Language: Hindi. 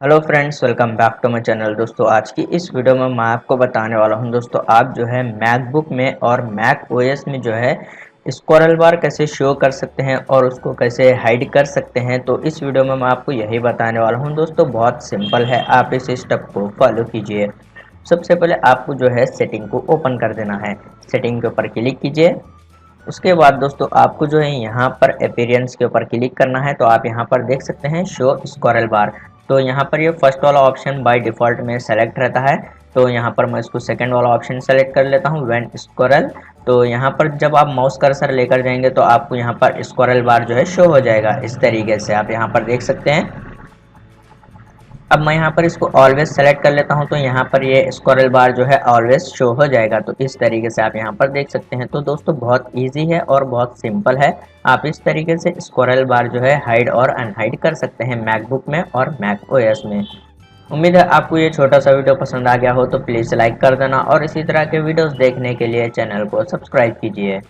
Hello friends, welcome back to my channel. दोस्तों, आज की इस वीडियो में मैं आपको बताने वाला हूं दोस्तों, आप जो है मैकबुक में और मैक ओएस में जो है स्क्रोल बार कैसे शो कर सकते हैं और उसको कैसे हाइड कर सकते हैं। तो इस वीडियो में मैं आपको यही बताने वाला हूं दोस्तों। बहुत सिंपल है, आप इस स्टेप को फॉलो कीजिए। सबसे पहले आपको जो है सेटिंग को ओपन कर देना है। सेटिंग के ऊपर क्लिक कीजिए। उसके बाद दोस्तों आपको जो है यहाँ पर अपीयरेंस के ऊपर क्लिक करना है। तो आप यहाँ पर देख सकते हैं शो स्क्रोल बार। तो यहाँ पर ये फर्स्ट वाला ऑप्शन बाय डिफ़ॉल्ट में सेलेक्ट रहता है। तो यहाँ पर मैं इसको सेकंड वाला ऑप्शन सेलेक्ट कर लेता हूँ, व्हेन स्क्रोल। तो यहाँ पर जब आप माउस कर्सर लेकर जाएंगे तो आपको यहाँ पर स्क्रोल बार जो है शो हो जाएगा। इस तरीके से आप यहाँ पर देख सकते हैं। अब मैं यहाँ पर इसको ऑलवेज सेलेक्ट कर लेता हूँ तो यहाँ पर ये स्क्रोल बार जो है ऑलवेज शो हो जाएगा। तो इस तरीके से आप यहाँ पर देख सकते हैं। तो दोस्तों बहुत इजी है और बहुत सिंपल है। आप इस तरीके से स्क्रोल बार जो है हाइड और अनहाइड कर सकते हैं मैकबुक में और मैक ओएस में। उम्मीद है आपको ये छोटा सा वीडियो पसंद आ गया हो, तो प्लीज़ लाइक कर देना और इसी तरह के वीडियोस देखने के लिए चैनल को सब्सक्राइब कीजिए।